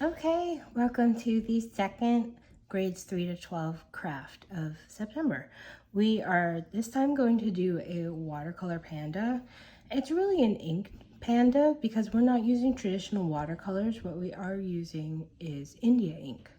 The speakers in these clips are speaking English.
Okay, welcome to the second grades 3 to 12 craft of September. We are this time going to do a watercolor panda. It's really an ink panda because we're not using traditional watercolors. What we are using is India ink.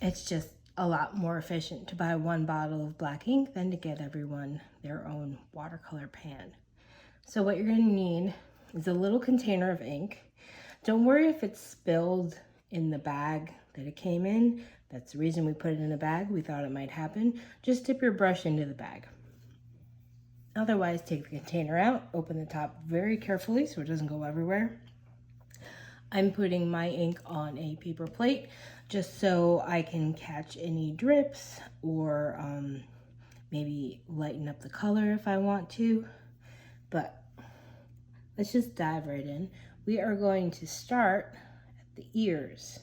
It's just a lot more efficient to buy one bottle of black ink than to get everyone their own watercolor pan. So what you're going to need is a little container of ink. Don't worry if it's spilled in the bag that it came in. That's the reason we put it in a bag. We thought it might happen. Just dip your brush into the bag. Otherwise, take the container out, open the top very carefully so it doesn't go everywhere. I'm putting my ink on a paper plate just so I can catch any drips or maybe lighten up the color if I want to. But let's just dive right in. We are going to start at the ears.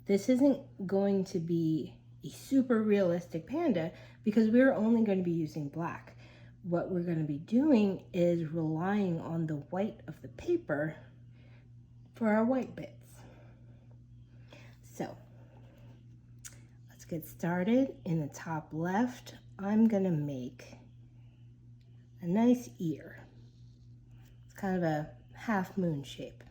This isn't going to be a super realistic panda because we're only going to be using black. What we're going to be doing is relying on the white of the paper for our white bits. So let's get started. In the top left, I'm going to make a nice ear. It's kind of a half moon shape.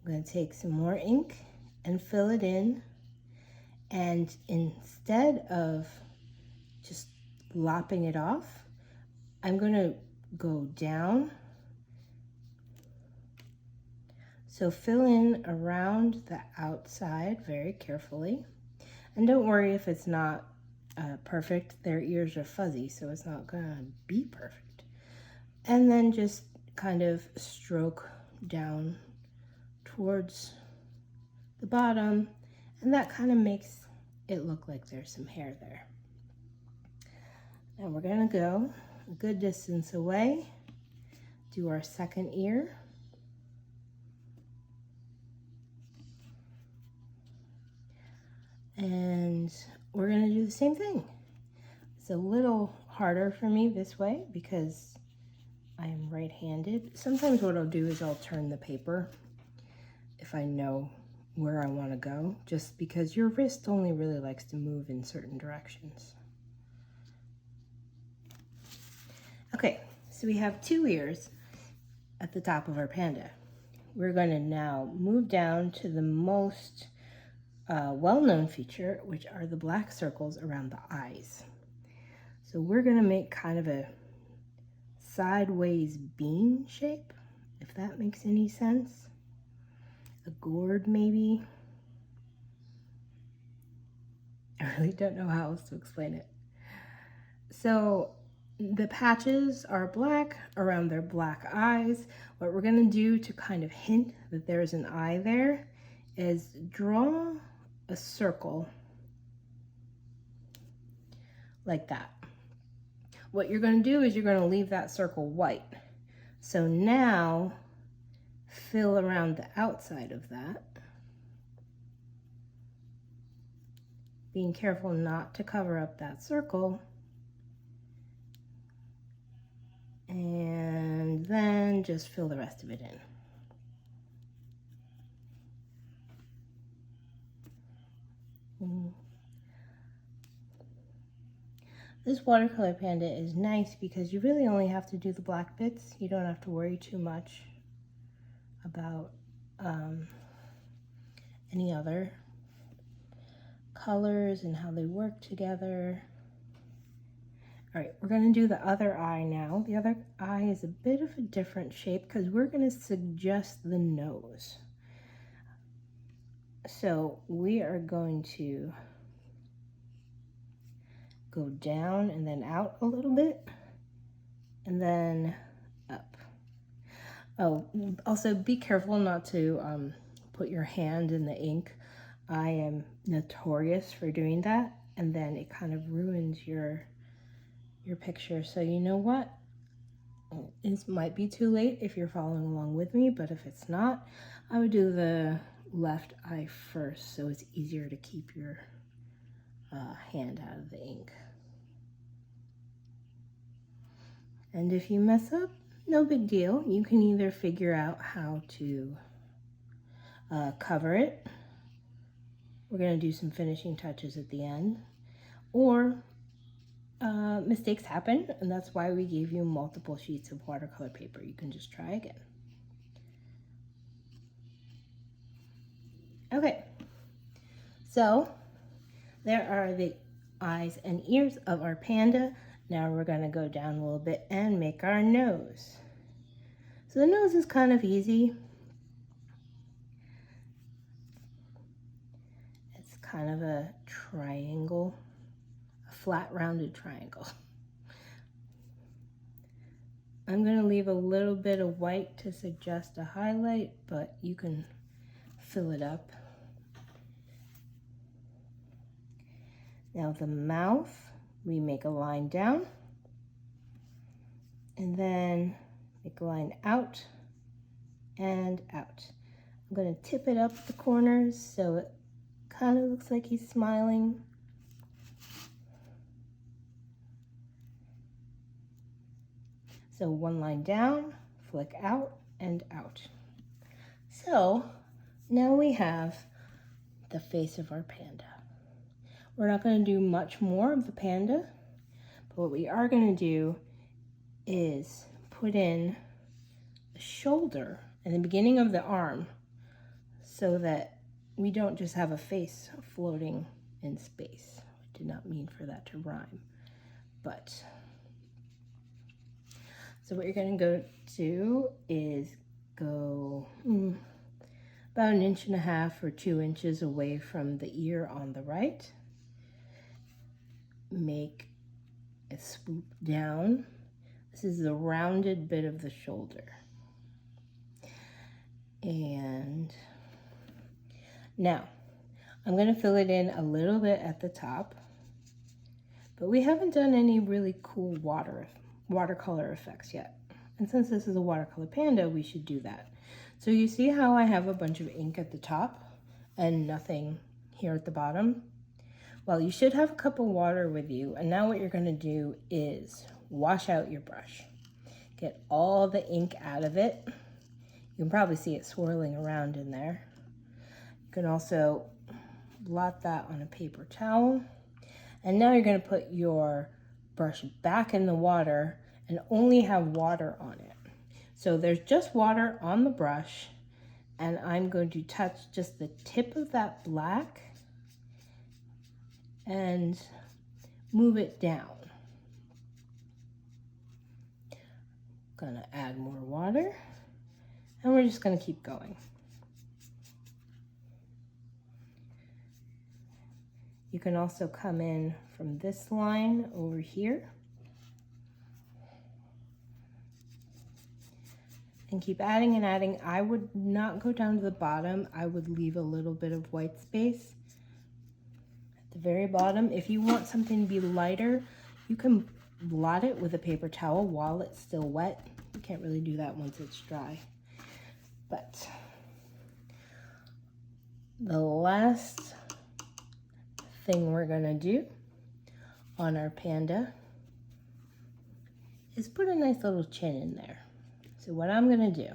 I'm going to take some more ink and fill it in, and instead of just lopping it off, I'm going to go down. So fill in around the outside very carefully, and don't worry if it's not perfect. Their ears are fuzzy, so it's not going to be perfect. And then just kind of stroke down towards the bottom, and that kind of makes it look like there's some hair there. Now we're going to go a good distance away, do our second ear. And we're going to do the same thing. It's a little harder for me this way because I'm right-handed. Sometimes what I'll do is I'll turn the paper if I know where I want to go, just because your wrist only really likes to move in certain directions. Okay, so we have two ears at the top of our panda. We're going to now move down to the most well-known feature, which are the black circles around the eyes. So we're going to make kind of a sideways bean shape, if that makes any sense. A gourd, maybe. I really don't know how else to explain it. So the patches are black around their black eyes. What we're going to do to kind of hint that there's an eye there is draw a circle like that. What you're going to do is you're going to leave that circle white. So now fill around the outside of that, being careful not to cover up that circle, and then just fill the rest of it in. This watercolor panda is nice because you really only have to do the black bits. You don't have to worry too much about any other colors and how they work together. All right, we're going to do the other eye now. The other eye is a bit of a different shape because we're going to suggest the nose. So we are going to go down and then out a little bit, and then up. Oh, also be careful not to put your hand in the ink. I am notorious for doing that, and then it kind of ruins your picture. So you know what? It might be too late if you're following along with me, but if it's not, I would do the left eye first so it's easier to keep your hand out of the ink. And if you mess up, no big deal. You can either figure out how to cover it. We're going to do some finishing touches at the end. Or mistakes happen, and that's why we gave you multiple sheets of watercolor paper. You can just try again. Okay, so there are the eyes and ears of our panda. Now we're going to go down a little bit and make our nose. So the nose is kind of easy. It's kind of a triangle, a flat rounded triangle. I'm going to leave a little bit of white to suggest a highlight, but you can fill it up. Now the mouth, we make a line down and then make a line out and out. I'm going to tip it up the corners so it kind of looks like he's smiling. So one line down, flick out and out. So now we have the face of our panda. We're not going to do much more of the panda, but what we are going to do is put in the shoulder and the beginning of the arm so that we don't just have a face floating in space. I did not mean for that to rhyme, but so what you're going to go do is go about 1.5 inches or 2 inches away from the ear on the right. Make a swoop down. This is the rounded bit of the shoulder. And now I'm going to fill it in a little bit at the top, but we haven't done any really cool watercolor effects yet. And since this is a watercolor panda, we should do that. So you see how I have a bunch of ink at the top and nothing here at the bottom? Well, you should have a cup of water with you, and now what you're going to do is wash out your brush. Get all the ink out of it. You can probably see it swirling around in there. You can also blot that on a paper towel. And now you're going to put your brush back in the water and only have water on it. So there's just water on the brush, and I'm going to touch just the tip of that black and move it down. Gonna add more water, and we're just gonna keep going. You can also come in from this line over here and keep adding and adding. I would not go down to the bottom. I would leave a little bit of white space the very bottom. If you want something to be lighter, you can blot it with a paper towel while it's still wet. You can't really do that once it's dry. But the last thing we're gonna do on our panda is put a nice little chin in there. So what I'm gonna do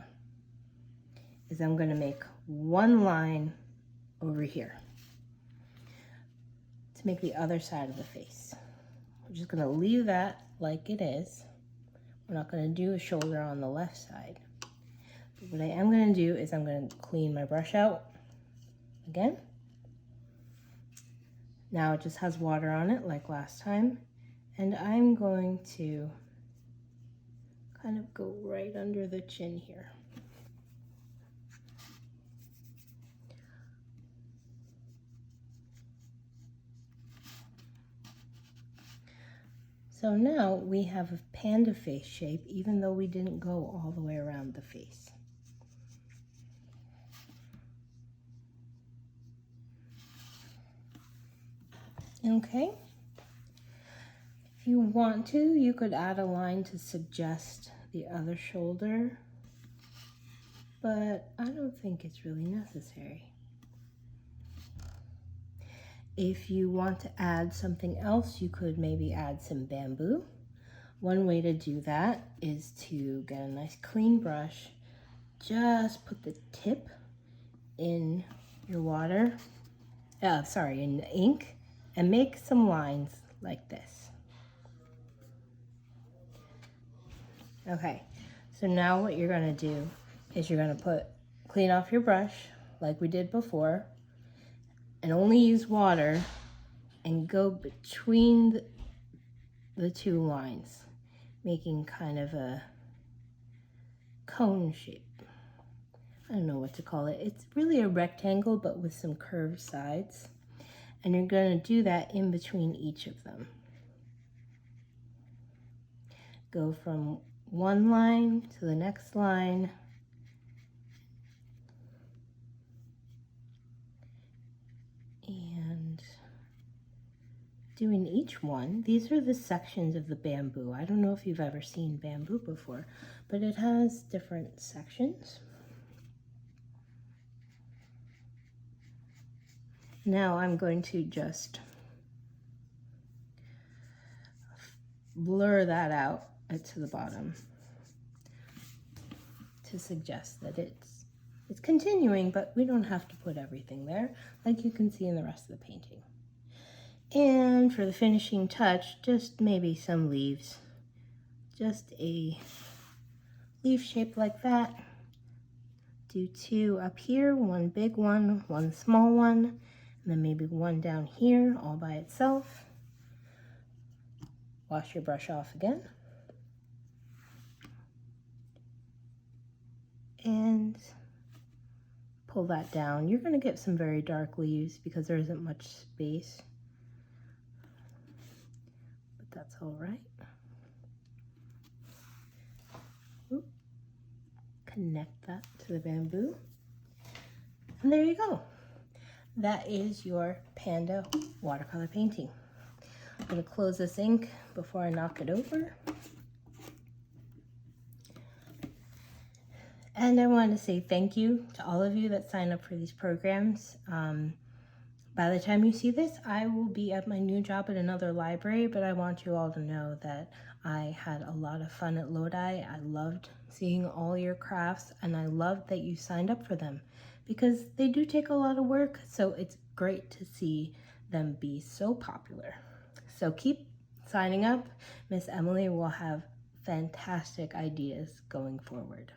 is I'm gonna make one line over here to make the other side of the face. We're just gonna leave that like it is. We're not gonna do a shoulder on the left side. But what I am gonna do is I'm gonna clean my brush out again. Now it just has water on it like last time. And I'm going to kind of go right under the chin here. So now we have a panda face shape, even though we didn't go all the way around the face. Okay. If you want to, you could add a line to suggest the other shoulder, but I don't think it's really necessary. If you want to add something else, you could maybe add some bamboo. One way to do that is to get a nice clean brush, just put the tip in your water, in the ink, and make some lines like this. Okay, so now what you're gonna do is you're gonna clean off your brush like we did before, and only use water and go between the two lines, making kind of a cone shape. I don't know what to call it. It's really a rectangle, but with some curved sides. And you're going to do that in between each of them. Go from one line to the next line. And doing each one, these are the sections of the bamboo. I don't know if you've ever seen bamboo before, but it has different sections. Now I'm going to just blur that out to the bottom to suggest that it's continuing, but we don't have to put everything there like you can see in the rest of the painting. And for the finishing touch, just maybe some leaves. Just a leaf shape like that. Do two up here, one big one, one small one, and then maybe one down here all by itself. Wash your brush off again. And pull that down. You're going to get some very dark leaves because there isn't much space. But that's all right. Oop. Connect that to the bamboo. And there you go. That is your Panda watercolor painting. I'm going to close this ink before I knock it over. And I want to say thank you to all of you that sign up for these programs. By the time you see this, I will be at my new job at another library, but I want you all to know that I had a lot of fun at Lodi. I loved seeing all your crafts, and I loved that you signed up for them because they do take a lot of work, so it's great to see them be so popular. So keep signing up. Miss Emily will have fantastic ideas going forward.